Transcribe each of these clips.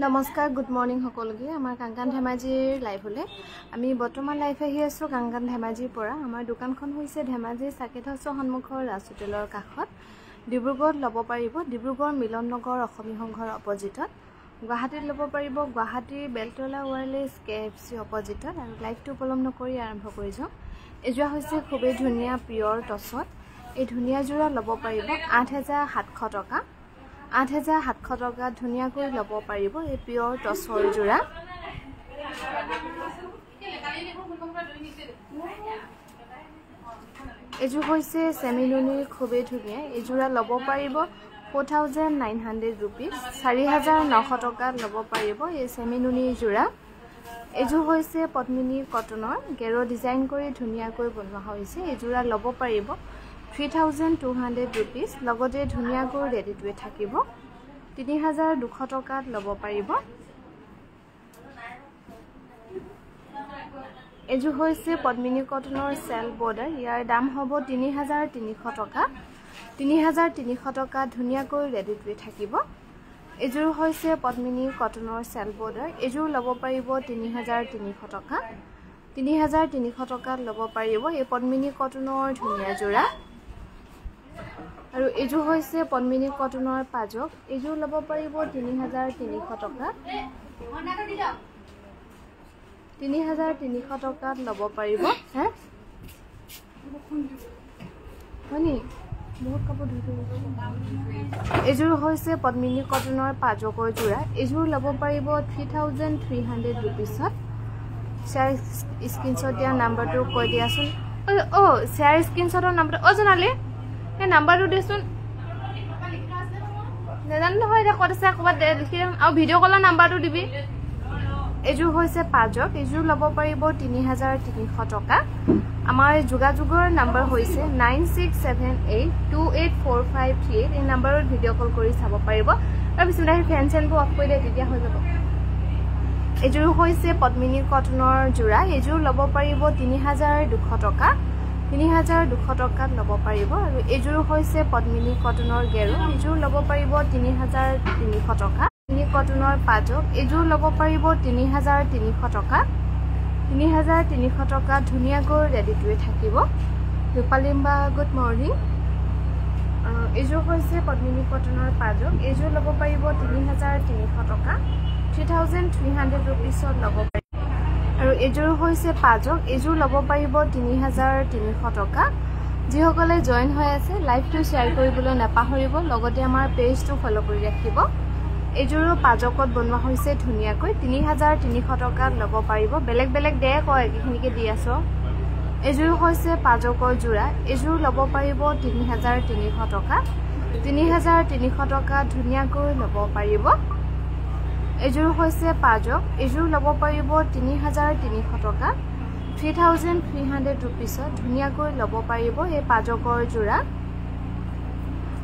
নমস্কাৰ good morning সকলোকে আমাৰ কাংকান ধেমাজিৰ লাইভ হলে আমি বৰ্তমান লাইভ আহি আছো কাংকান ধেমাজিৰ পৰা আমাৰ দোকানখন হৈছে ধেমাজি সাকেত হাউছৰ সন্মুখৰ ৰাজ হোটেলৰ কাষত ডিব্ৰুগড়ত ল'ব পাৰিব ডিব্ৰুগড় মিলন নগৰ অসমী সংঘৰ অপজিটত গুৱাহাটীত ল'ব পাৰিব গুৱাহাটীৰ বেলতলা ওয়াৰলেছ কেএফচি অপজিটত আৰু লাইভটো উপলব্ধ কৰি আৰম্ভ কৰি যাওঁ এজোৰা হৈছে খুবেই ধুনীয়া পিয়ৰ টছত এই ধুনীয়া জোৰা ল'ব পাৰিব 8700 টকা 8700 টকা ধুনীয়াকৈ ল'ব পাৰিব এই পিয়ৰ টছৰ জোৰা এজোৰ হৈছে সেমিনুনিৰ খুবেই ধুনীয়া এই জোৰা ল'ব পাৰিব 4900 rupees 4900 টকা ল'ব পাৰিব এই সেমিনুনিৰ জোৰা এজোৰ হৈছে পদ্মিনী কটনৰ গেৰো ডিজাইন কৰি ধুনীয়াকৈ বনোৱা হৈছে এই জোৰা ল'ব পাৰিব 3200 rupees লগতে ধুনীয়াকৈ ৰেডি টু থাকিব 3200 টকাত ল'ব পাৰিব এজোৰ হৈছে পদ্মিনী কটনৰ সেল বৰ্ডাৰ ইয়াৰ দাম হ'ব 3300 টকা 3300 টকা ধুনীয়াকৈ ৰেডি টু থাকিব এজোৰ হৈছে পদ্মিনী কটনৰ সেল বৰ্ডাৰ এজোৰ ল'ব পাৰিব 3300 টকা 3300 টকাত ল'ব পাৰিব এই পদ্মিনী কটনৰ ধুনীয়া জোৰা আৰু এজোৰ হৈছে পদ্মিনী কটনৰ পাজক এজোৰ ল'ব পাৰিব 3300 টকা 3300 টকাত ল'ব পাৰিব হে হনি বহুত কাপোৰ ধুই এজোৰ হৈছে পদ্মিনী কটনৰ পাজকৰ জোৰা এজোৰ ল'ব পাৰিব 3300 rupeesত শেয়াৰ স্ক্ৰিনশ্বট দিয়া নাম্বাৰটো কৈ দিয়াচোন ও শেয়াৰ স্ক্ৰিনশ্বটৰ নাম্বাৰটো ও জনালে এই নাম্বাৰটো দেচোন নেজান নহয় এটা কত আছে কবাত লিখি আৰু ভিডিও কলৰ নাম্বাৰটো দিবি এজোৰ হৈছে পাজক এজোৰ ল'ব পাৰিব 3300 টকা আমাৰ যোগাযোগৰ নাম্বাৰ হৈছে 9678284538 এই নাম্বাৰত ভিডিও কল কৰি চাব পাৰিব আৰু বিচনাৰ ফেন চেনটো অফ কৰি দিয়ে তেতিয়া হৈ যাব এজোৰ হৈছে পদ্মিনী কটনৰ জোৰা এজোৰ ল'ব পাৰিব 3200 টকা 3200 টকাত ল'ব পাৰিব আৰু এজোৰ হৈছে পদ্মিনী কটনৰ গেৰো এজোৰ ল'ব পাৰিব 3300 টকা পদ্মিনী কটনৰ পাজক এজোৰ ল'ব পাৰিব 3300 টকা 3300 টকা ধুনীয়াকৈ ৰেডি টু থাকিব ৰূপালিম্বা গুড মৰ্নিং এজোৰ হৈছে পদ্মিনী কটনৰ পাজক এজোৰ ল'ব পাৰিব 3300 টকা 3300 rupeesত ল'ব পাৰিব আৰু এজোৰ হৈছে পাজক এজোৰ ল'ব পাৰিব 3300 টকা যিসকলে জয়েন হৈ আছে লাইভটো শেয়াৰ কৰিবলৈ নাপাহৰিব লগতে আমাৰ পেজটো ফলো কৰি ৰাখিব এজোৰো পাজকত বনোৱা হৈছে ধুনীয়াকৈ 3300 টকাত ল'ব পাৰিব বেলেগ বেলেগ দে কয় কিখিনিকে দি আছো এজোৰ হৈছে পাজকৰ জোৰা এজোৰ ল'ব পাৰিব 3300 টকা 3300 টকা ধুনীয়াকৈ ল'ব পাৰিব এজোৰ হৈছে পাজক এজোৰ ল'ব পাৰিব 3300 টকা 3300 rupeesত ধুনীয়াকৈ ল'ব পাৰিব এই পাজকৰ জোৰা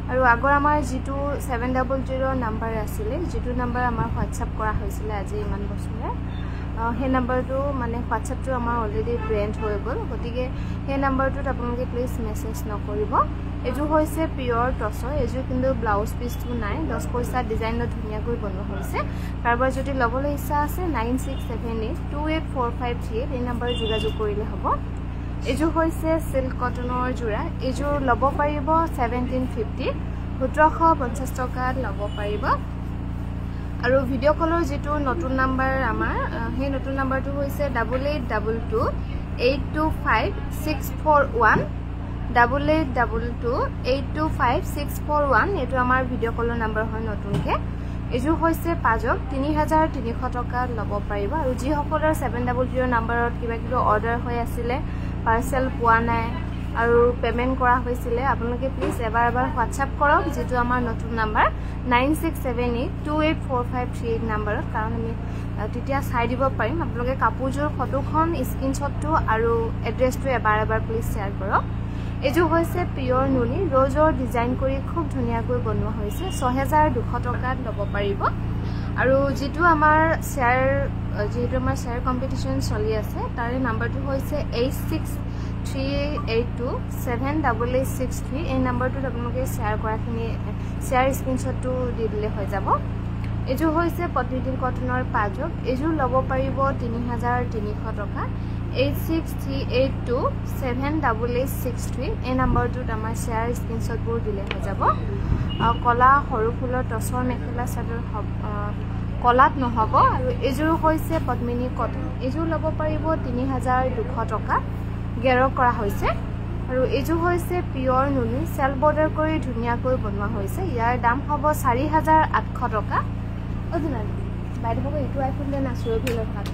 আৰু আগৰ আমাৰ যেটো 700 নাম্বাৰ আছিল যেটো নাম্বাৰ আমাৰ হোৱাটসঅ্যাপ কৰা হৈছিল আজি ইমান বছৰে সেই নাম্বাৰটো মানে হোৱাটছএপটো আমাৰ অলৰেডি ব্ৰেণ্ড হৈ গ'ল গতিকে সেই নাম্বাৰটোত আপোনালোকে প্লিজ মেছেজ নকৰিব এইযোৰ হৈছে পিয়ৰ টছৰ এইযোৰ কিন্তু ব্লাউজ পিচটো নাই 10 পইচা ডিজাইনত ধুনীয়াকৈ বনোৱা হৈছে কাৰোবাৰ যদি ল'বলৈ ইচ্ছা আছে 9678284538 এই নাম্বাৰত যোগাযোগ কৰিলে হ'ব এইযোৰ হৈছে সিল্ক কটনৰ যোৰা এইযোৰ ল'ব পাৰিব 1750 1750 টকাত ল'ব পাৰিব আৰু ভিডিঅ' কলৰ যেটো নতুন নাম্বাৰ আমাৰ সেই নতুন নাম্বাৰটো হৈছে 8822825641 8822825641 এটো আমাৰ ভিডিঅ' কলৰ নাম্বাৰ হয় নতুনকে এযোৰ হৈছে পাজক 3300 টকাত ল'ব পাৰিব আৰু যি সকলৰ 700 নাম্বাৰত কিবা কিবা অৰ্ডাৰ হৈ আছিল পাৰ্সেল পোৱা নাই আৰু পেমেন্ট কৰা হৈছিল আপোনালোকে প্লিজ এবাৰ WhatsApp কৰক যেটো আমাৰ নতুন নাম্বাৰ 9678284538 নাম্বাৰত কাৰণ আমি তেতিয়া চাই দিব পাৰিম আপোনালোকে কাপোৰজোৰ ফটোখন স্ক্ৰিনশ্বটটো আৰু এড্ৰেছটো এবাৰ প্লিজ শেয়াৰ কৰক এযোৰ হৈছে পিয়ৰ নুনি ৰজৰ ডিজাইন কৰি খুব ধুনীয়াকৈ বনোৱা হৈছে 6200 টকাত ল'ব পাৰিব আৰু যেটো আমাৰ শেয়াৰ যেটো আমাৰ শেয়াৰ কম্পিটিশন চলি আছে তাৰে নাম্বাৰটো হৈছে 8638278863 এই নাম্বাৰটোত আপোনালোকে শেয়াৰ কৰাখিনি শেয়াৰ স্ক্ৰিনশ্বটটো দি দিলে হৈ যাব এযোৰ হৈছে পটমিনী কটনৰ পাজক এযোৰ ল'ব পাৰিব 3300 টকা 8638278863 এই নাম্বাৰটোত আমাৰ শেয়াৰ স্ক্ৰিনশ্বটবোৰ দিলে হৈ যাব কলা সৰু ফুলৰ টছৰ মেখেলা চাদৰ কলাত নহব আৰু এযোৰ হৈছে পদ্মিনী কটন এযোৰ ল'ব পাৰিব 3200 টকা গেৰ কৰা হৈছে আৰু এযোৰ হৈছে পিয়ৰ নুনি সেল বৰ্ডাৰ কৰি ধুনীয়াকৈ বনোৱা হৈছে ইয়াৰ দাম হ'ব 4800 টকা অদিনালি বাইদেউ এইটো আইফোন দেন আছুৰভিলৰ ভাত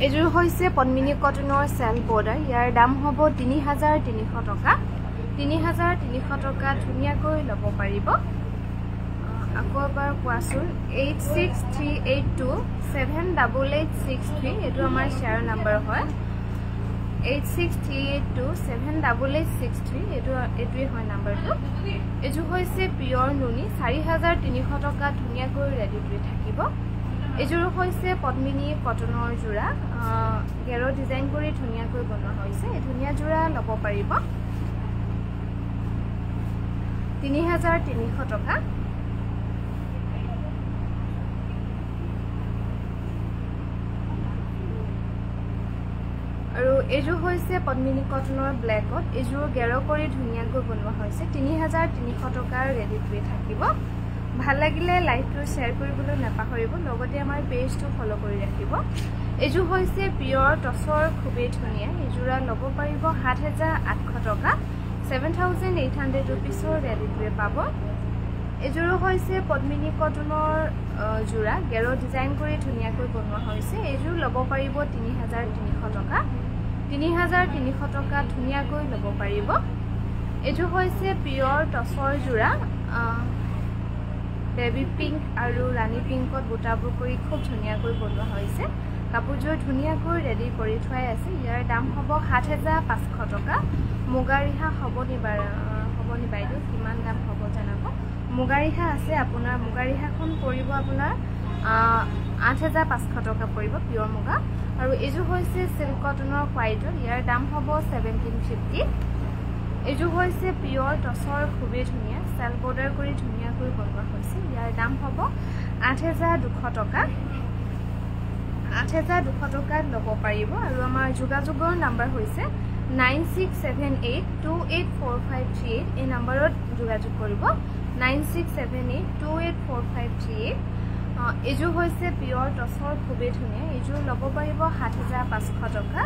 এযোৰ হৈছে পদ্মিনী কটনৰ সেল বৰ্ডাৰ ইয়াৰ দাম হ'ব 3300 টকা 3300 টকা ধুনীয়াকৈ ল'ব পাৰিব আকৌ এবাৰ কোৱাচোন 8638278863 এটো আমাৰ শেয়াৰ নাম্বাৰ হয় 8638278863 এটোই হয় নাম্বাৰটো এযোৰ হৈছে পিয়ৰ নুনি 4300 টকা ধুনীয়াকৈ ৰেডি কৰি থাকিব এযোৰ হৈছে পদ্মিনী কটনৰ যোৰা গেৰ ডিজাইন কৰি ধুনীয়াকৈ বনোৱা হৈছে এই ধুনীয়া যোৰা ল'ব পাৰিব 3300 টকা আৰু এযোৰ হৈছে পদ্মিনী কটনৰ ব্ল্যাকত এযোৰ গেৰ কৰি ধুনীয়াকৈ বনোৱা হৈছে 3300 টকাৰ ৰেডি কৰি থাকিব ভাল লাগিলে লাইকটো শেয়াৰ কৰিবলৈ নাপাহৰিব লগতে আমাৰ পেজটো ফলো কৰি ৰাখিব এযোৰ হৈছে পিয়ৰ টছৰ খুবেই ধুনীয়া এযোৰা ল'ব পাৰিব 7800 টকা 7800 रुपीसৰ ৰেডি কৰি পাব এযোৰ হৈছে পদ্মিনী কটনৰ যোৰা গেৰ ডিজাইন কৰি ধুনীয়াকৈ বনোৱা হৈছে এযোৰ ল'ব পাৰিব 3300 টকা 3300 টকা ধুনীয়াকৈ ল'ব পাৰিব এযোৰ হৈছে পিয়ৰ টছৰ যোৰা বেবি পিংক আৰু ৰাণী পিংকত বুটাবোৰ কৰি খুব ধুনীয়াকৈ বনোৱা হৈছে কাপোৰযোৰ ধুনীয়াকৈ ৰেডি কৰি থোৱাই আছে ইয়াৰ দাম হ'ব 7500 টকা মুগা ৰিহা হ'ব নি বাইদেউ কিমান দাম হ'ব জানাব মুগা ৰিহা আছে আপোনাৰ মুগা ৰিহাখন পৰিব আপোনাৰ 8500 টকা পৰিব পিয়ৰ মুগা আৰু এযোৰ হৈছে সিল্ক কটনৰ হোৱাইটৰ ইয়াৰ দাম হ'ব 1750 এযোৰ হৈছে পিয়ৰ টছৰ খুবেই ধুনীয়া সেল বৰ্ডাৰ কৰি ধুনীয়াকৈ বনোৱা হৈছে ইয়াৰ দাম হ'ব 8200 টকা 8200 টকাত ল'ব পাৰিব আৰু আমাৰ যোগাযোগৰ নাম্বাৰ হৈছে 9678284538 এই নাম্বাৰত যোগাযোগ কৰিব 9678284538 এযোৰ হৈছে পিয়ৰ টছৰ খুবেই ধুনীয়া এযোৰ ল'ব পাৰিব 7500 টকা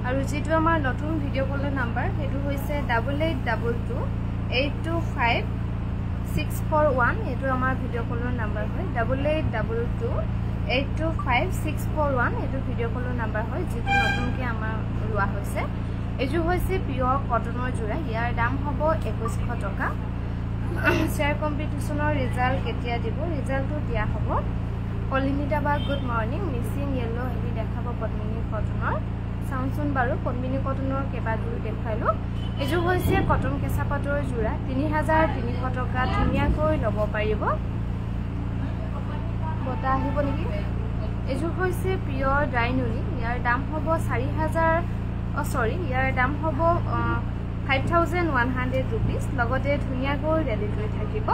আৰু যেটো আমাৰ নতুন ভিডিঅ' কলৰ নাম্বাৰ হেতু হৈছে 8822825641 এটো আমাৰ ভিডিঅ' কলৰ নাম্বাৰ হয় 8822825641 এটো ভিডিঅ' কলৰ নাম্বাৰ হয় যেটো নতুনকে আমাৰ লোৱা হৈছে এযোৰ হৈছে পিয়ৰ কটনৰ যোৰা ইয়াৰ দাম হ'ব 2100 টকা শেয়াৰ কম্পিটিশনৰ ৰিজাল্ট কেতিয়া দিব ৰিজাল্টটো দিয়া হ'ব কলিনিতা বা good morning Mising yellow heavy দেখাব পদ্মিনী কটনৰ চাউনচুন বাৰু পদ্মিনী কটনৰ কেবাযোৰ দেখাইলো এযোৰ হৈছে কটন কেঁচা পাটৰ যোৰা 3300 টকা ধুনীয়াকৈ ল'ব পাৰিব বটা আহিব নেকি এজু হৈছে পিওৰ ড্ৰাই নুনি ইয়াৰ দাম হ'ব 4000 সৰি ইয়াৰ দাম হ'ব 5100 रुपीस লগতে ধুনিয়াকৈ ৰেডি কৰি থাকিব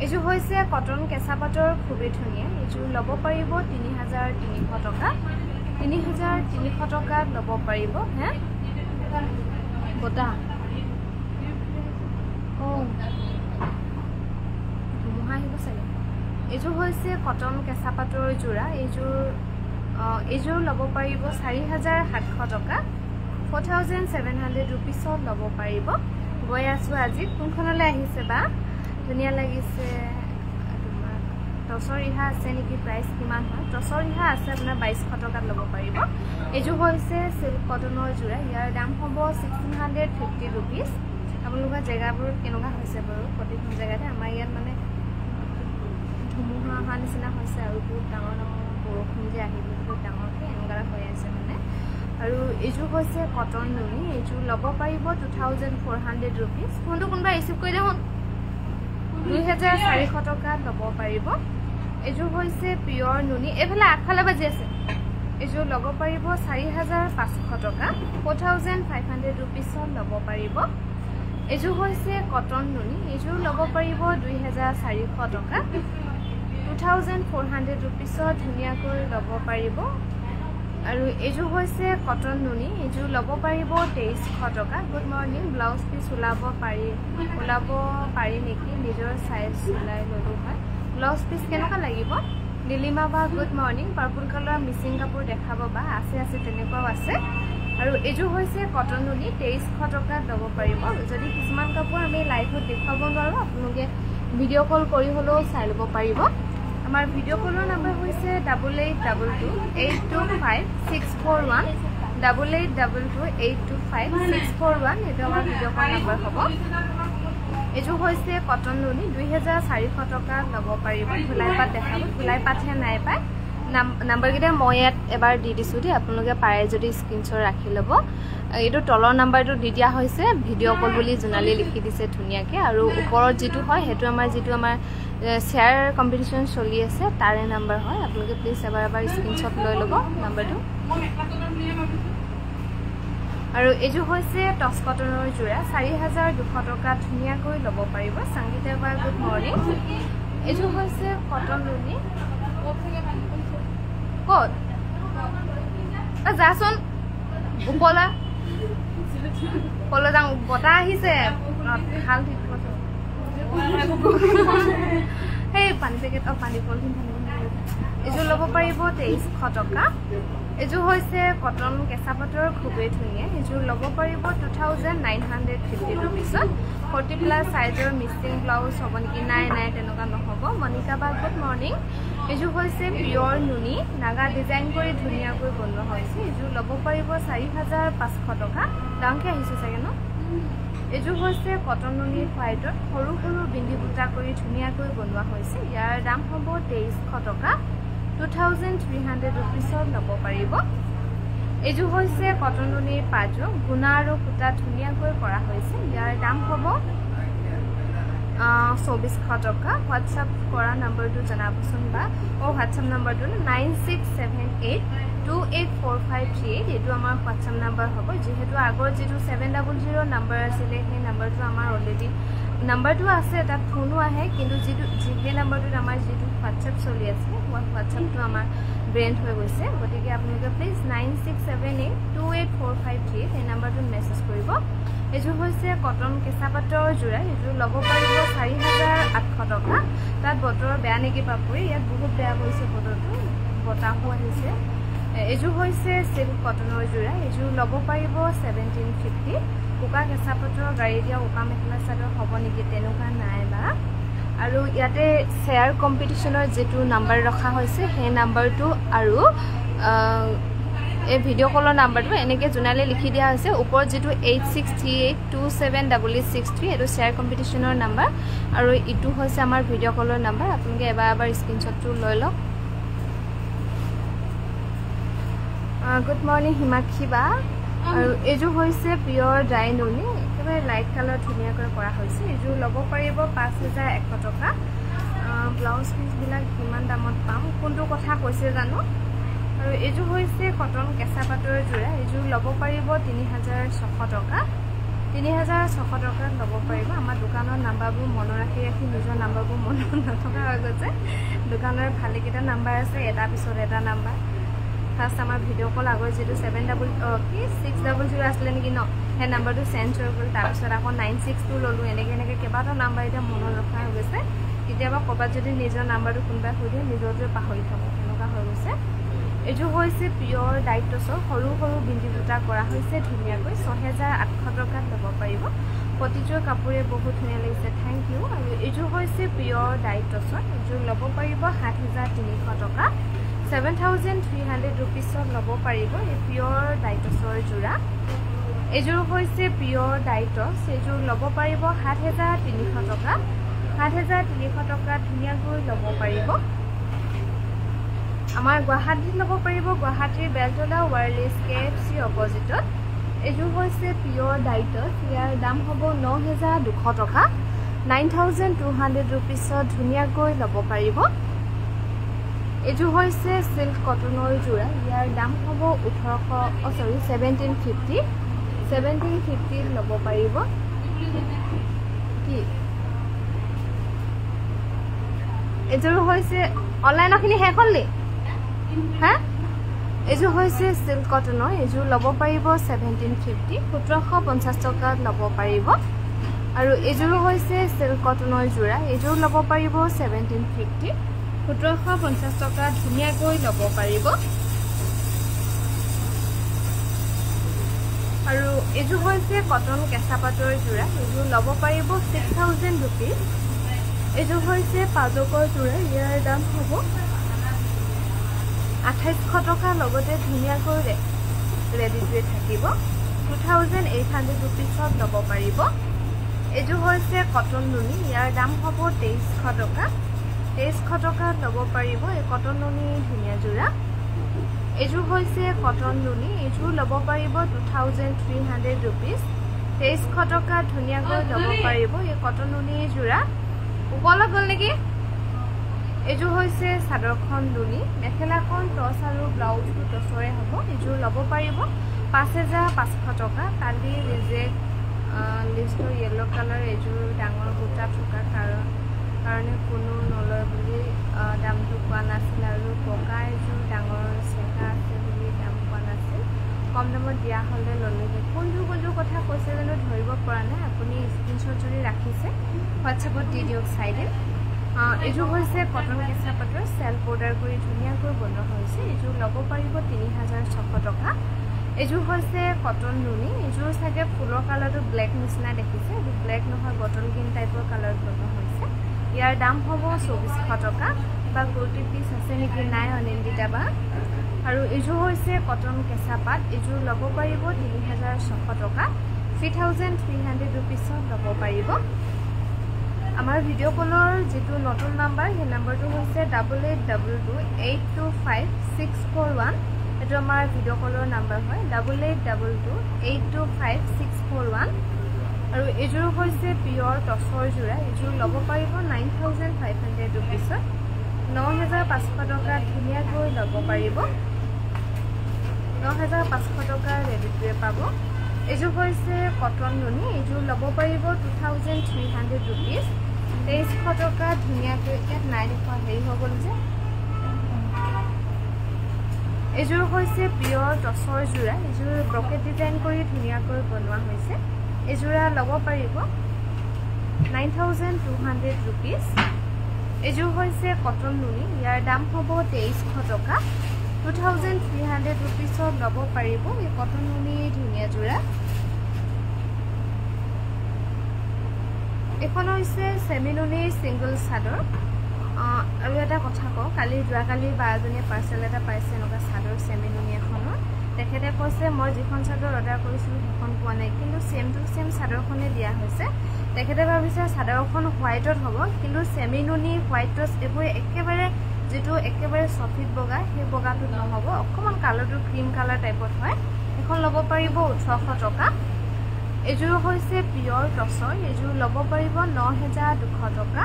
এজু হৈছে কটন কেঁচা পাটৰ খুবেই ধুনিয়া এজু লব পাৰিব 3300 টকা 3300 টকাত লব পাৰিব হে বটা ও ধুমুহা আহিব চাগে এজু হৈছে কটন কেঁচা পাটৰ জোৰা এজু লব পাৰিব 4700 টকা 4700 रुपीस লব পাৰিব গৈ আছো আজি কোনখনলৈ আহিছে বা ধুনিয়া লাগিছে তোমাৰ টছৰ ৰিহা আছে নেকি প্ৰাইস কিমান হয় টছৰ ৰিহা আছে আপোনাৰ 2200 টকাত লব পাৰিব এজু হৈছে সিল্ক কটনৰ জোৰা ইয়াৰ দাম হ'ব 1650 रुपीस আপোনালোকৰ জেগাবোৰ কেনেকুৱা হৈছে বাৰু প্ৰতিখন জেগাতে আমাৰ ইয়াত মানে ধুমুহা অহা নিচিনা হৈছে আৰু বহুত ডাঙৰ বৰষুণ যে আহিব বহুত ডাঙৰকৈ এনেকুৱা হৈ আছে মানে আৰু এজু হৈছে কটন নুনি এজু লব পাৰিব 2400 रुपीस কোনটো কোনবা ৰিসিভ কৰি দেখোন 2400 টকা লব পাৰিব এজু হৈছে পিওৰ নুনি এফালে আগফালে বাজি আছে এজু লব পাৰিব 4500 টকা 4500 रुपीस লব পাৰিব এজু হৈছে কটন নুনি এজু লব পাৰিব 2400 টকা 2400 रुपीस ধুনিয়াকৈ লব পাৰিব আৰু এজু হৈছে কটন নুনি এজু লব পাৰিব 2300 টকা গুড মৰ্নিং ব্লাউজ পিস ওলাব পাৰি নেকি নিজৰ সাইজ ওলাই ললো হয় ব্লাউজ পিস কেনেকা লাগিব নীলিমা বা good morning purple colour missing কাপোৰ দেখাব বা আছে তেনেকুৱাও আছে আৰু এজু হৈছে কটন নুনি 2300 টকা লব পাৰিব যদি কিছুমান কাপোৰ আমি লাইভত দেখাব নোৱাৰো আপোনালোকে ভিডিও কল কৰি হলো চাই লব পাৰিব আমাৰ ভিডিও কলৰ নম্বৰ হৈছে 8822825641 8822825641 এটা আমাৰ ভিডিও কল নম্বৰ হ'ব এজু হৈছে কটন নুনি 2400 টকা লব পাৰিব ধুলাই পাত দেখাব ধুলাই পাতহে নাই পায় নাম্বাৰ গিটা মই ইয়াত এবাৰ দি দিছো দি আপোনালোকে পাৰে যদি স্ক্ৰিনশ্বট ৰাখি লব এইটো তলৰ নাম্বাৰটো দি দিয়া হৈছে ভিডিও কল বুলি জনালি লিখি দিছে ধুনিয়াকে আৰু ওপৰত যেটো হয় হেতু আমাৰ শেয়াৰ কম্পিটিশন চলি আছে তাৰে নাম্বাৰ হয় আপোনালোকে প্লিজ এবাৰ স্ক্ৰিনশ্বট লৈ লব নাম্বাৰটো আৰু এজু হৈছে টছ কটনৰ জোৰা 4200 টকা ধুনিয়াকৈ লব পাৰিব সংগীতা বা গুড মৰ্নিং এজু হৈছে কটন নুনি কত যাচোন উপলা পলা যাওঁ বটা আহিছে ভাল ঠিক আছে হেই পানী পেকেট পানী পলিথিন এজু লব পাৰিব 2300 টকা এজু হৈছে কটন কেঁচা পাটৰ খুবেই ধুনিয়া এজু লব পাৰিব 2950 रुपीस 40 প্লাস সাইজৰ মিসিং ব্লাউজ হ'ব নেকি নাই তেনেকুৱা নহব মনিকা বা গুড মৰ্নিং এজু হৈছে পিওৰ নুনি নাগা ডিজাইন কৰি ধুনিয়াকৈ বনোৱা হৈছে এজু লব পাৰিব 4500 টকা দামকে আহিছে চাগে ন এজু হৈছে কটন নুনি হোৱাইটত সৰু সৰু বিন্দু বুটা কৰি ধুনিয়াকৈ বনোৱা হৈছে ইয়াৰ দাম হ'ব 2300 টকা 2300 रुपीस লব পাৰিব এজু হৈছে কটন নুনিৰ পাজো গুণা আৰু কুটা ধুনিয়াকৈ কৰা হৈছে ইয়াৰ দাম হ'ব 2400 টকা হোৱাটসঅ্যাপ কৰা নম্বৰটো জনাবচোন বা হোৱাটসঅ্যাপ নম্বৰটো 9678284538 এটো আমাৰ হোৱাটসঅ্যাপ নম্বৰ হ'ব যেহেতু আগৰ যেটো 700 নম্বৰ আছিল সেই নম্বৰটো আমাৰ অলৰেডি নম্বৰটো আছে তাত ফোনো আহে কিন্তু যেটো জিপে নম্বৰটো আমাৰ যেটো হোৱাটসঅ্যাপ চলি আছে হোৱাটসঅ্যাপটো আমাৰ ব্ৰেন্ড হৈ গৈছে গতিকে আপোনালোকে প্লিজ 9678284538 এই নম্বৰটো মেছেজ কৰিব এজু হৈছে কটন কেঁচা পাটৰ জোৰা এজু লব পাৰিব 4800 টকা তাত বতৰ বেয়া নেকি পাপুৰি ইয়াত বহুত বেয়া হৈছে বতৰটো বতাহো আহিছে এজু হৈছে সিল্ক কটনৰ জোৰা এজু লব পাৰিব 1750 কোকা কেঁচা পাটৰ গাড়ী দিয়া ওকা মেখেলা চাদৰ হ'ব নেকি তেনেকুৱা নাই বা আৰু ইয়াতে শেয়াৰ কম্পিটিশনৰ যেটো নাম্বাৰ ৰখা হৈছে সেই নাম্বাৰটো আৰু এই ভিডিও কলৰ নাম্বাৰটো এনেকে জনালে লিখি দিয়া হৈছে ওপৰত যেটো 8638278863 এটো শেয়াৰ কম্পিটিশনৰ নাম্বাৰ আৰু ইটো হৈছে আমাৰ ভিডিও কলৰ নাম্বাৰ আপোনালোকে এবাৰ স্ক্ৰিনশ্বটটো লৈ লওক গুড মৰ্নিং হিমাক্ষী বা আৰু এজু হৈছে পিওৰ ড্ৰাই নুনি একেবাৰে লাইট কালাৰ ধুনিয়াকৈ কৰা হৈছে এজু লব পাৰিব 5100 টকা ব্লাউজ পিচবিলাক কিমান দামত পাম কোনটো কথা কৈছে জানো আৰু এইযোৰ হৈছে কটন কেঁচা পাটৰ যোৰা এইযোৰ ল'ব পাৰিব 3600 টকা 3600 টকাত ল'ব পাৰিব আমাৰ দোকানৰ নাম্বাৰবোৰ মনত ৰাখি নিজৰ নাম্বাৰবোৰ মনত নথকা হৈ গৈছে দোকানৰ ভালেকেইটা নাম্বাৰ আছে এটা পিছত এটা নাম্বাৰ ফাৰ্ষ্ট আমাৰ ভিডিঅ' কল আগৰ যেটো 600 আছিলে নেকি ন সেই নাম্বাৰটো চেঞ্জ হৈ গ'ল তাৰপিছত আকৌ 962 ল'লোঁ এনেকৈ কেইবাটাও নাম্বাৰ এতিয়া মনত ৰখা হৈ গৈছে কেতিয়াবা ক'ৰবাত যদি নিজৰ নাম্বাৰটো কোনোবাই সুধে নিজৰটোৱে পাহৰি থাকোঁ এনেকুৱা হৈ গৈছে এইযোৰ হৈছে পিয়ৰ ডাইটছৰ সৰু সৰু বিন্দি দুটা কৰা হৈছে ধুনীয়াকৈ 6800 টকাত ল'ব পাৰিব প্ৰতিযোৰ কাপোৰে বহুত ধুনীয়া লাগিছে থেংক ইউ আৰু এইযোৰ হৈছে পিয়ৰ ডাইটছৰ এইযোৰ ল'ব পাৰিব 7300 টকা 7300 ৰুপিছত ল'ব পাৰিব এই পিয়ৰ ডাইটছৰ যোৰা এইযোৰ হৈছে পিয়ৰ ডাইটছ এইযোৰ ল'ব পাৰিব 7300 টকা 7300 টকাত ধুনীয়াকৈ ল'ব পাৰিব আমাৰ গুৱাহাটীত ল'ব পাৰিব গুৱাহাটীৰ বেলতলা ৱায়াৰলেছ KFC অপজিটত এইযোৰ হৈছে পিয়ৰ ডাইটছ ইয়াৰ দাম হ'ব 9200 টকা 9200 ৰুপিছত ধুনীয়াকৈ ল'ব পাৰিব এইযোৰ হৈছে সিল্ক কটনৰ যোৰা ইয়াৰ দাম হ'ব 1750 ল'ব পাৰিব কি এইযোৰ হৈছে অনলাইনৰখিনি শেষ হ'ল নি হা এইযোৰ হৈছে সিল্ক কটনৰ এইযোৰ ল'ব পাৰিব 1750 টকাত ল'ব পাৰিব আৰু এইযোৰ হৈছে সিল্ক কটনৰ যোৰা এইযোৰ ল'ব পাৰিব 1750 টকাত ধুনীয়াকৈ ল'ব পাৰিব আৰু এইযোৰ হৈছে কটন কেঁচা পাটৰ যোৰা এইযোৰ ল'ব পাৰিব 6000 ৰুপিজ এইযোৰ হৈছে পাজকৰ যোৰা ইয়াৰ দাম হ'ব 2800 টকা লগতে ধুনীয়াকৈ ৰেডিটোৱে থাকিব 2800 ৰুপিছত ল'ব পাৰিব এইযোৰ হৈছে কটন নুনি ইয়াৰ দাম হ'ব 2300 টকা 2300 টকাত ল'ব পাৰিব এই কটন নুনি ধুনীয়া যোৰা এইযোৰ হৈছে কটন নুনি এইযোৰ ল'ব পাৰিব 2300 ৰুপিজ 2300 টকাত ধুনীয়াকৈ ল'ব পাৰিব এই কটন নুনি যোৰা উপলব্ধ গ'ল নেকি এইযোৰ হৈছে চাদৰখন নুনি মেখেলাখন টছ আৰু ব্লাউজটো টছৰে হ'ব এইযোৰ ল'ব পাৰিব 5500 টকা কালি ৰিজেক্ট লিষ্টৰ য়েলো কালাৰ এইযোৰ ডাঙৰ বুটা থকা কাৰণে কোনো নলয় বুলি দামটো কোৱা নাছিল আৰু বগা এইযোৰ ডাঙৰ চেকা আছে বুলি দাম কোৱা নাছিল কম দামত দিয়া হ'লে ল'লোহে কোনটো কথা কৈছে জানো ধৰিব পৰা নাই আপুনি স্ক্ৰীনশ্বট যদি ৰাখিছে হোৱাটছএপত দি দিয়ক চাইডে এইযোৰ হৈছে কটন কেঁচা পাটৰ চেল্ফ বৰ্ডাৰ কৰি ধুনীয়াকৈ বনোৱা হৈছে এইযোৰ ল'ব পাৰিব 3600 টকা এইযোৰ হৈছে কটন নুনি এইযোৰ চাগে ফুলৰ কালাৰটো ব্লেক নিচিনা দেখিছে এইটো ব্লেক নহয় বটল গ্ৰীণ টাইপৰ কালাৰত বনোৱা হৈছে ইয়াৰ দাম হ'ব 2400 টকা বা কুৰ্তি পিচ আছে নেকি নাই অনিন্দিতা বা আৰু এইযোৰ হৈছে কটন কেঁচা পাট এইযোৰ ল'ব পাৰিব 3600 টকা 3300 ৰুপিছত ল'ব পাৰিব আমাৰ ভিডিঅ' কলৰ যেটো নতুন নাম্বাৰ সেই নাম্বাৰটো হৈছে 8822825641 এটো আমাৰ ভিডিঅ' কলৰ নাম্বাৰ হয় 8822825641 আৰু এইযোৰ হৈছে পিয়ৰ টছৰ যোৰা এইযোৰ ল'ব পাৰিব 9500 ৰুপিছত 9500 টকা ধুনীয়াকৈ ল'ব পাৰিব 9500 টকা ৰেডিটোৱে পাব এইযোৰ হৈছে কটন নুনি এইযোৰ ল'ব পাৰিব 2300 ৰুপিজ 2300 টকা ধুনীয়াকৈ ইয়াত নাই দেখুৱা হেৰি হৈ গ'ল যে এইযোৰ হৈছে পিয়ৰ টছৰ যোৰা এইযোৰ ব্ৰকেট ডিজাইন কৰি ধুনীয়াকৈ বনোৱা হৈছে এইযোৰা ল'ব পাৰিব 9200 ৰুপিজ এইযোৰ হৈছে কটন নুনি ইয়াৰ দাম হ'ব 2300 টকা 2300 ৰুপিছত ল'ব পাৰিব এই কটন নুনি ধুনীয়া যোৰা এখন হৈছে সেমি নুনি সিংগল চাদৰ আৰু এটা কথা কওঁ কালি যোৱাকালি বাজনীয়ে পাৰ্চেল এটা পাইছে এনেকুৱা চাদৰ সেমি নুনি এখনৰ তেখেতে কৈছে মই যিখন চাদৰ অৰ্ডাৰ কৰিছিলোঁ সেইখন পোৱা নাই কিন্তু সেম টু সেম চাদৰখনে দিয়া হৈছে তেখেতে ভাবিছে চাদৰখন হোৱাইটত হ'ব কিন্তু সেমি নুনি হোৱাইটত এইবোৰ একেবাৰে যেটো একেবাৰে সফিট বগা সেই বগাটো নহব অকমান কালাৰটো ক্ৰীম কালাৰ টাইপত হয় এখন ল'ব পাৰিব 1800 টকা এইযোৰ হৈছে পিয়ৰ টছৰ এইযোৰ ল'ব পাৰিব 9200 টকা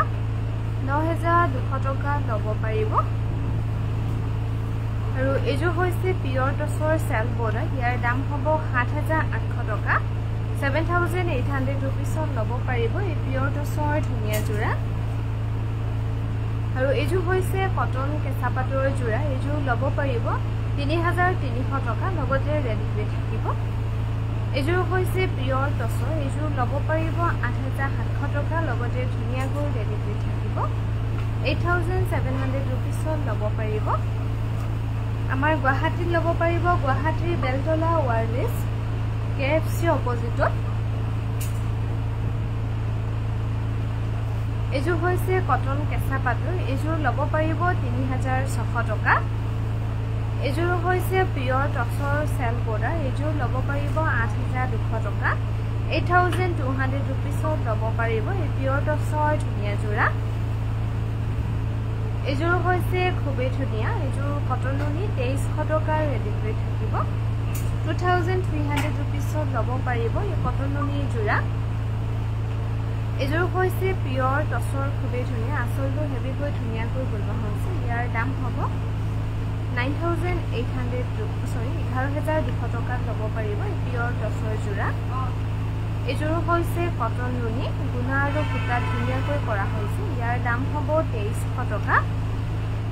9200 টকা ল'ব পাৰিব আৰু এযোৰ হৈছে পিয়ৰ টছৰ সেলফ বৰ্ডাৰ ইয়াৰ দাম হ'ব 7800 টকা 7800 रुपीसত ল'ব পাৰিব এই পিয়ৰ টছৰ ধুনীয়া জোৰা আৰু এযোৰ হৈছে কটন কেঁচা পাটৰ জোৰা এযোৰ ল'ব পাৰিব 3300 টকা লগতে ৰেডি হৈ থাকিব এযোৰ হৈছে পিয়ৰ টছৰ এযোৰ ল'ব পাৰিব 8700 টকা লগতে ধুনীয়াকৈ ৰেডি হৈ থাকিব 8700 रुपीसত ল'ব পাৰিব আমাৰ গুৱাহাটীত ল'ব পাৰিব গুৱাহাটীৰ বেলতলা ওয়াৰলেছ KFC অপজিটত এযোৰ হৈছে কটন কেঁচা পাটৰ এযোৰ ল'ব পাৰিব 3600 টকা এযোৰ হৈছে পিয়ৰ টছৰ সেলফ বৰ্ডাৰ এযোৰ ল'ব পাৰিব 8200 টকা 8200 रुपीसত ল'ব পাৰিব এই পিয়ৰ টছৰ ধুনীয়া জোৰা এযোৰ হৈছে খুবেই ধুনীয়া এযোৰ কটন নুনি 2300 টকা ৰেডি হৈ থাকিব 2300 रुपीसত ল'ব পাৰিব এই কটন নুনি জোৰা এযোৰ হৈছে পিয়ৰ টছৰ খুবেই ধুনীয়া আচলটো হেভিকৈ ধুনীয়াকৈ বনোৱা হৈছে ইয়াৰ দাম হ'ব 11200 টকাত ল'ব পাৰিব এই পিয়ৰ টছৰ জোৰা এযোৰ হৈছে কটন নুনি গুণা আৰু সূতা ধুনীয়াকৈ কৰা হৈছে ইয়াৰ দাম হ'ব 2300 টকা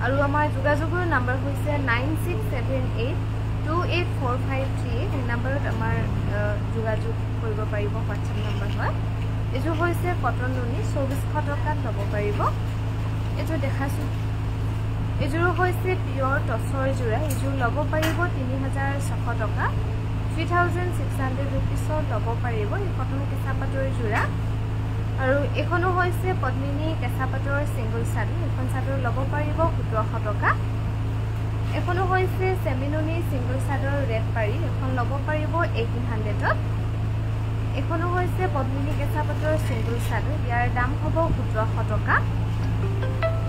আৰু আমাৰ যোগাযোগৰ নম্বৰ হৈছে 9678284538 এই নম্বৰত আমাৰ যোগাযোগ কৰিব পাৰিব হোৱাটছআপ নম্বৰ হয় এযোৰ হৈছে কটন নুনি 2400 টকাত ল'ব পাৰিব এযোৰ দেখাছো এযোৰ হৈছে পিয়ৰ টছৰ জোৰা এযোৰ ল'ব পাৰিব 3600 টকা 3600 रुपीसত ল'ব পাৰিব এই কটন কেঁচা পাটৰ জোৰা আৰু এখনো হৈছে পদ্মিনী কেঁচা পাটৰ সিঙ্গল চাদৰ এখন চাদৰ ল'ব পাৰিব 1700 টকা এখনো হৈছে সেমিনুনি সিঙ্গল চাদৰ ৰেড পাৰি এখন ল'ব পাৰিব 1800ত এখনো হৈছে পদ্মিনী কেঁচা পাটৰ সিঙ্গল চাদৰ ইয়াৰ দাম হ'ব 1700 টকা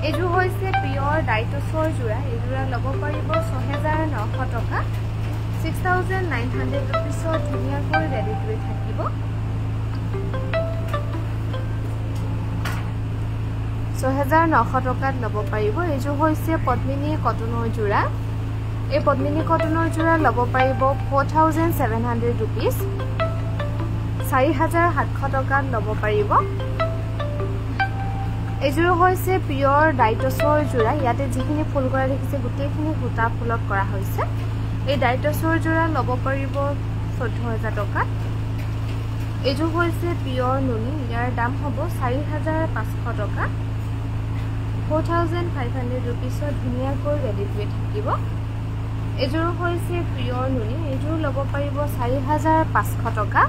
এযোৰ হৈছে পিয়ৰ ডাইটছৰ জোৰা এযোৰা ল'ব পাৰিব 6900 টকা 6900 रुपीसত ধুনীয়াকৈ ৰেডি হৈ থাকিব 6900 টকাত ল'ব পাৰিব এযোৰ হৈছে পদ্মিনী কটনৰ জোৰা এই পদ্মিনী কটনৰ জোৰা ল'ব পাৰিব 4700 रुपीस 4700 টকাত ল'ব পাৰিব এযোৰ হৈছে পিয়ৰ ডাইটছৰ জোৰা ইয়াতে যিখিনি ফুল কৰা দেখিছে গোটেইখিনি সূতা ফুলত কৰা হৈছে এই ডাইটছৰ জোৰা ল'ব পাৰিব 14000 টকা এযোৰ হৈছে পিয়ৰ নুনি ইয়াৰ দাম হ'ব 4500 টকা 4500 रुपीसত ধুনীয়াকৈ ৰেডি হৈ থাকিব এযোৰ হৈছে পিয়ৰ নুনি এযোৰ ল'ব পাৰিব 4500 টকা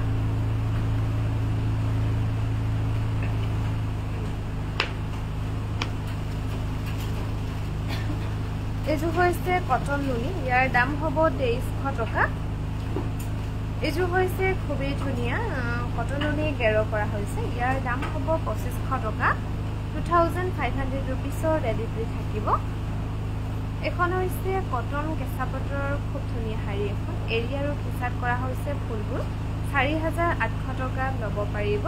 এযোৰ হৈছে কটন নুনি ইয়াৰ দাম হ'ব 2300 টকা এযোৰ হৈছে খুবেই ধুনীয়া কটন নুনি গেৰ কৰা হৈছে ইয়াৰ দাম হ'ব 2500 টকা 2500 रुपीसৰ ৰেডি হৈ থাকিব এখন হৈছে কটন কেঁচা পাটৰ খুব ধুনীয়া শাৰী এখন এৰি আৰু খিচাত কৰা হৈছে ফুলবোৰ 4800 টকা ল'ব পাৰিব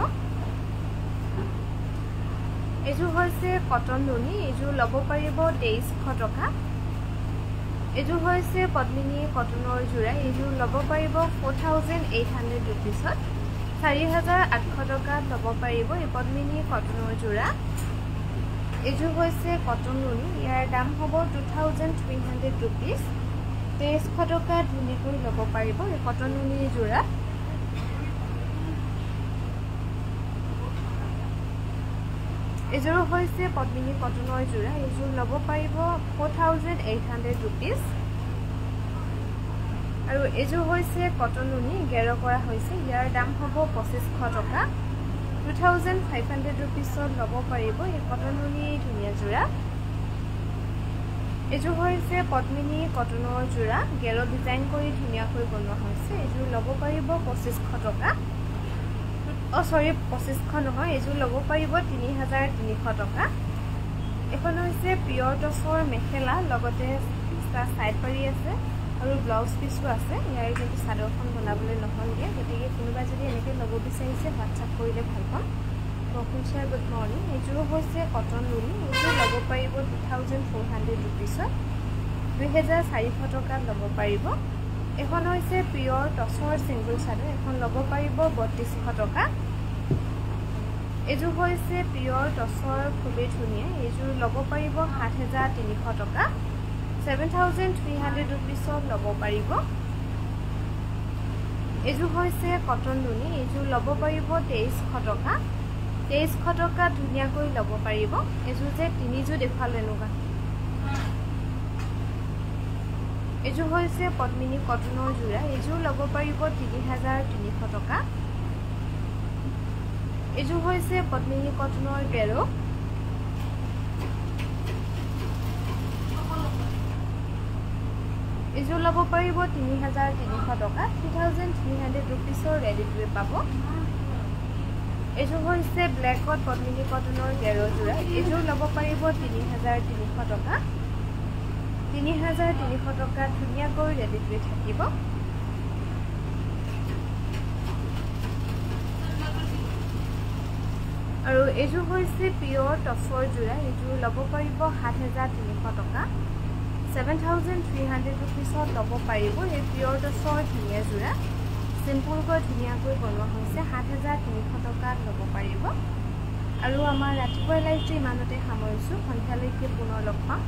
এযোৰ হৈছে কটন নুনি এযোৰ ল'ব পাৰিব 2300 টকা এযোৰ হৈছে পদ্মিনী কটনৰ জোৰা এযোৰ ল'ব পাৰিব 4800 रुपीसত 4800 টকাত ল'ব পাৰিব এই পদ্মিনী কটনৰ জোৰা এযোৰ হৈছে কটন নুনি ইয়াৰ দাম হ'ব 2300 रुपीस 2300 টকা ধুনীয়াকৈ ল'ব পাৰিব এই কটন নুনি জোৰা এযোৰ হৈছে পদ্মিনী কটনৰ জোৰা এযোৰ ল'ব পাৰিব 4800 रुपीस আৰু এযোৰ হৈছে কটন নুনি গেৰ কৰা হৈছে ইয়াৰ দাম হ'ব 2500 টকা 2500 रुपीसত ল'ব পাৰিব এই কটন নুনি ধুনীয়া জোৰা এযোৰ হৈছে পদ্মিনী কটনৰ জোৰা গেৰ ডিজাইন কৰি ধুনীয়াকৈ বনোৱা হৈছে এযোৰ ল'ব পাৰিব 2500 টকা সৰি 2500 নহয় এযোৰ ল'ব পাৰিব 3300 টকা এখন হৈছে পিয়ৰ টছৰ মেখেলা লগতে সাইড পাৰি আছে আৰু ব্লাউজ পিসও আছে ইয়াৰ কিন্তু চাদৰখন বনাবলৈ নহল দিয়ে গতিকে কোনোবা যদি এনেকৈ ল'ব বিচাৰিছে হোৱাটছআপ কৰিলে ভাল পাম বকুল ছাৰ গুড মৰ্ণিং এইযোৰ হৈছে কটন লুনি এইযোৰ ল'ব পাৰিব 2400 ৰুপিছত 2400 টকাত ল'ব পাৰিব এখন হৈছে পিয়ৰ টছৰ সিংগল চাদৰ এখন ল'ব পাৰিব 3200 টকা এইযোৰ হৈছে পিয়ৰ টছৰ খুবেই ধুনীয়া এইযোৰ ল'ব পাৰিব 7300 টকা 7300 ৰুপিছত ল'ব পাৰিব এইযোৰ হৈছে কটন লুনি এইযোৰ ল'ব পাৰিব 2300 টকা 2300 টকা ধুনীয়াকৈ ল'ব পাৰিব এইযোৰ যে তিনিযোৰ দেখালো এনেকুৱা এইযোৰ হৈছে পদ্মিনী কটনৰ জোৰা এইযোৰ ল'ব পাৰিব 3300 টকা এইযোৰ হৈছে পদ্মিনী কটনৰ গেৰো এইযোৰ ল'ব পাৰিব 3300 টকা 3300 ৰুপিছৰ ৰেডি টু পাব এইযোৰ হৈছে ব্লেকত পদ্মিনী কটনৰ গেৰো জোৰা এইযোৰ ল'ব পাৰিব 3300 টকা 3300 টকা ধুনীয়াকৈ ৰেডি টু থাকিব আৰু এইযোৰ হৈছে পিয়ৰ টছৰ জোৰা এইযোৰ ল'ব পাৰিব 7300 টকা 7300 ৰুপিছত ল'ব পাৰিব এই পিয়ৰ টছৰ ধুনীয়া জোৰা সিম্পলকৈ ধুনীয়াকৈ বনোৱা হৈছে 7300 টকাত ল'ব পাৰিব আৰু আমাৰ ৰাতিপুৱা লাইভটো ইমানতে সামৰিছোঁ সন্ধিয়ালৈকে পুনৰ লগ পাম